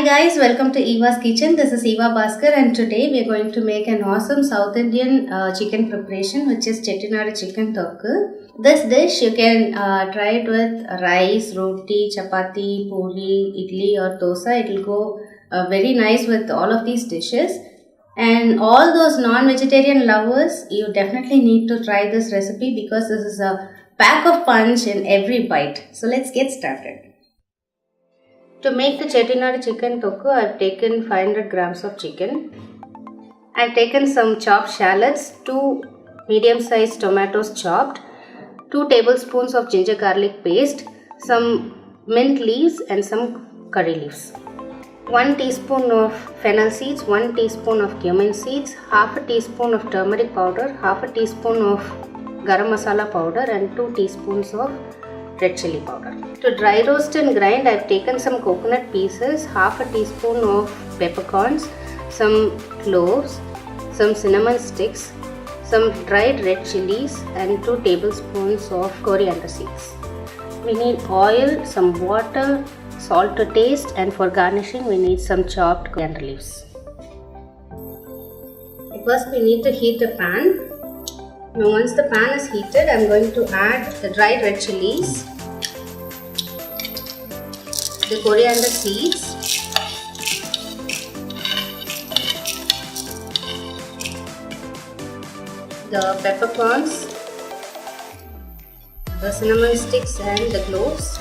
Hi guys, welcome to Evas kitchen. This is Eva Bhaskar and today we are going to make an awesome South Indian chicken preparation which is Chettinad Chicken Thokku. This dish you can try it with rice, roti, chapati, puri, idly or dosa. It will go very nice with all of these dishes. And all those non-vegetarian lovers, you definitely need to try this recipe because this is a pack of punch in every bite. So let's get started. To make the Chettinad Chicken Thokku, I have taken 500 grams of chicken. I have taken some chopped shallots, 2 medium-sized tomatoes chopped, 2 tablespoons of ginger garlic paste, some mint leaves and some curry leaves. 1 teaspoon of fennel seeds, 1 teaspoon of cumin seeds, half a teaspoon of turmeric powder, half a teaspoon of garam masala powder and 2 teaspoons of red chilli powder. To dry roast and grind, I have taken some coconut pieces, half a teaspoon of peppercorns, some cloves, some cinnamon sticks, some dried red chillis and 2 tablespoons of coriander seeds. We need oil, some water, salt to taste, and for garnishing we need some chopped coriander leaves. First we need to heat a pan. Now once the pan is heated, I am going to add the dried red chillis, the coriander seeds, the peppercorns, the cinnamon sticks and the cloves,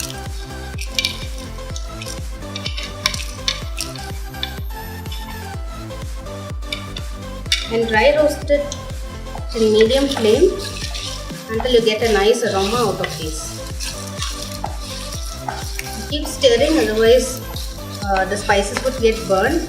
and dry roast it in medium flame until you get a nice aroma out of this. Keep stirring, otherwise the spices would get burned.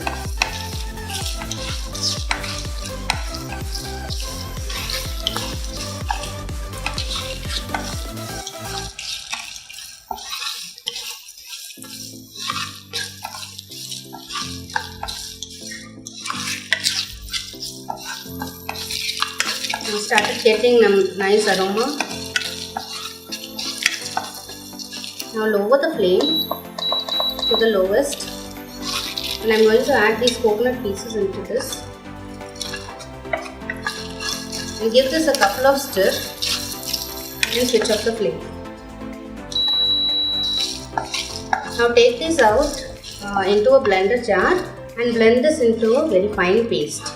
We started getting a nice aroma. Now lower the flame to the lowest and I am going to add these coconut pieces into this and give this a couple of stirs and switch off the flame. Now take this out into a blender jar and blend this into a very fine paste.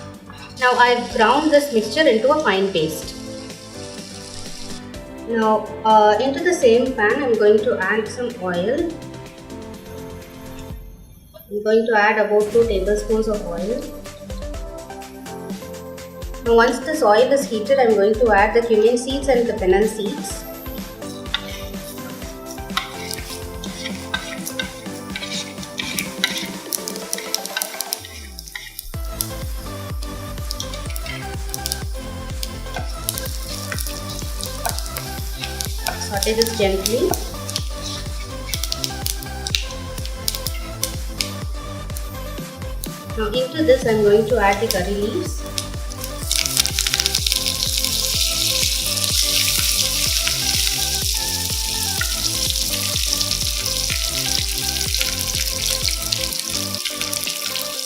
Now I have ground this mixture into a fine paste. Now into the same pan I am going to add some oil. I am going to add about 2 tablespoons of oil. Now once this oil is heated, I am going to add the cumin seeds and the fennel seeds. Saute this gently. Now into this I am going to add the curry leaves.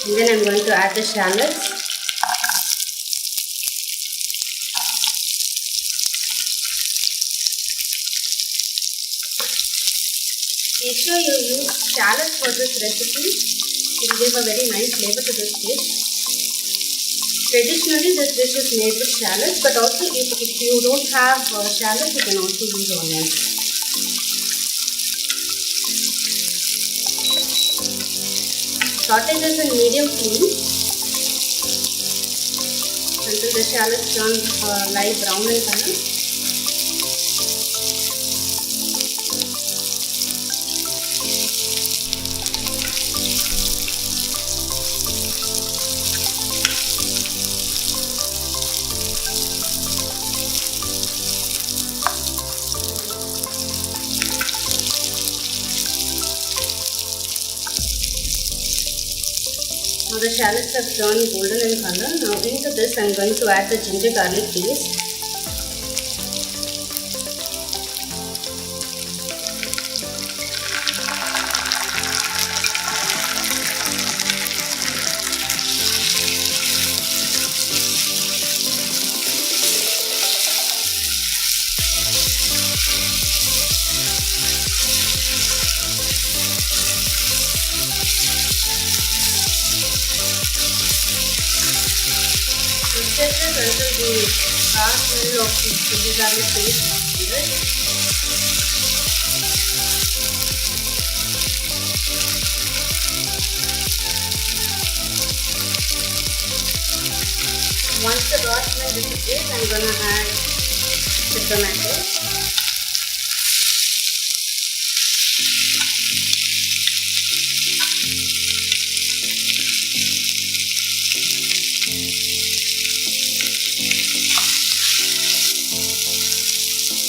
And then I am going to add the shallots. Make sure you use shallots for this recipe. It will give a very nice flavor to this dish. Traditionally this dish is made with shallots, but also if you don't have shallots, you can also use onions. Saute this in medium flame until the shallots turn light brown in color. Now the shallots have turned golden in color. Now into this I am going to add the ginger garlic paste. mixture this until the raw smell of the chili garlic paste is good. Once the raw smell disappears, I'm gonna add the tomatoes.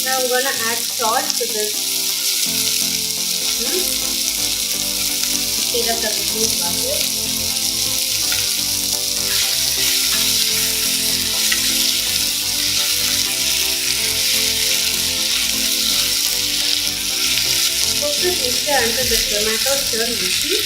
Now I'm gonna add salt to this. Speed up the cooking process. Cook this mixture until the tomatoes turn mushy.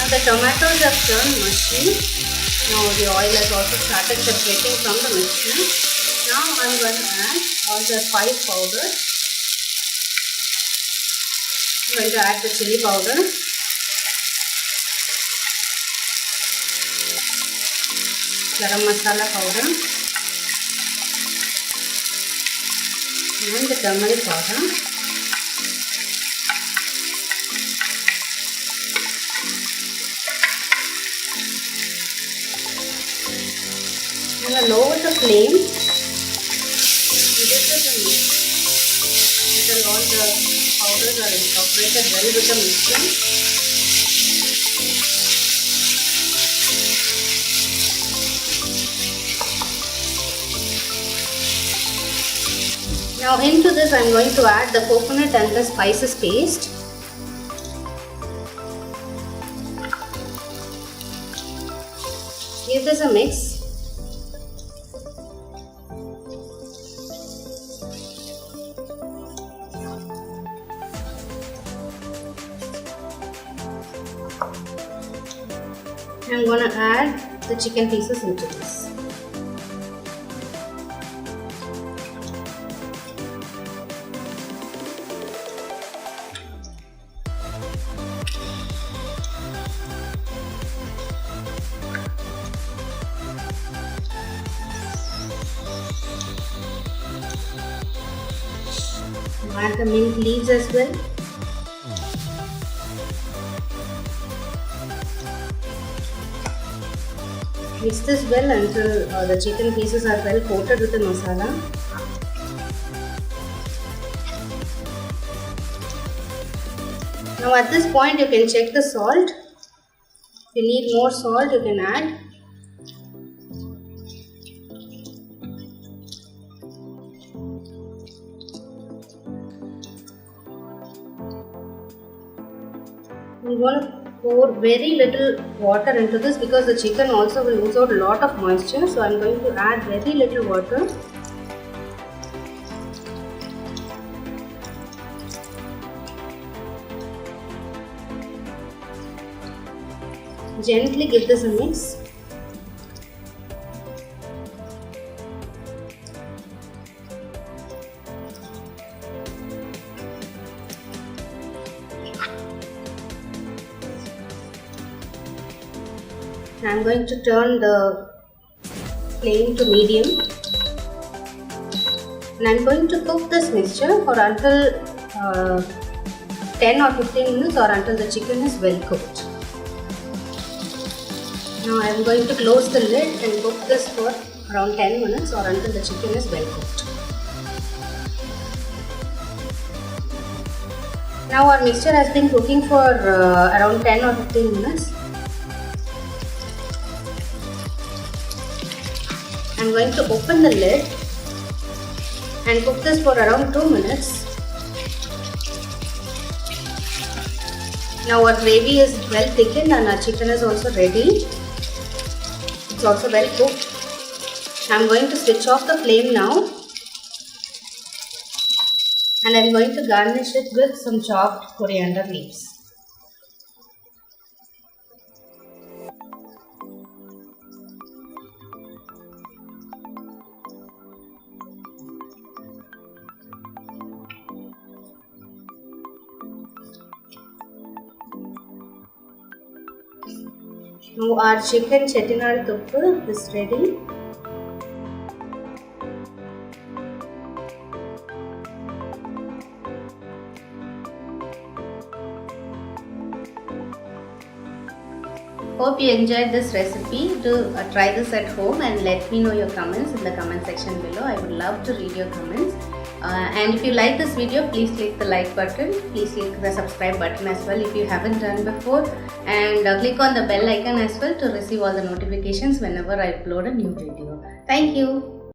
The tomatoes have turned mushy. Now the oil has also started separating from the mixture. Now I'm going to add all the 5 powders. I'm going to add the chili powder, garam masala powder, and the turmeric powder. I'm going to lower the flame and this is a mix until all the powders are incorporated well with the mixture. Now into this I'm going to add the coconut and the spices paste. Give this a mix. I'm going to add the chicken pieces into this. Add the mint leaves as well. Mix this well until the chicken pieces are well coated with the masala. Now at this point you can check the salt. If you need more salt you can add. I'm going to pour very little water into this because the chicken also will lose out a lot of moisture. So I'm going to add very little water. Gently give this a mix. I'm going to turn the flame to medium and I'm going to cook this mixture for until 10 or 15 minutes or until the chicken is well cooked. Now I am going to close the lid and cook this for around 10 minutes or until the chicken is well cooked. Now our mixture has been cooking for around 10 or 15 minutes. I am going to open the lid and cook this for around 2 minutes. Now our gravy is well thickened and our chicken is also ready. It's also well cooked. I am going to switch off the flame now. And I am going to garnish it with some chopped coriander leaves. Now our chicken Chettinad Thokku is ready. Hope you enjoyed this recipe. Do try this at home and let me know your comments in the comment section below. I would love to read your comments. And if you like this video, please click the like button. Please click the subscribe button as well if you haven't done before. And click on the bell icon as well to receive all the notifications whenever I upload a new video. Thank you.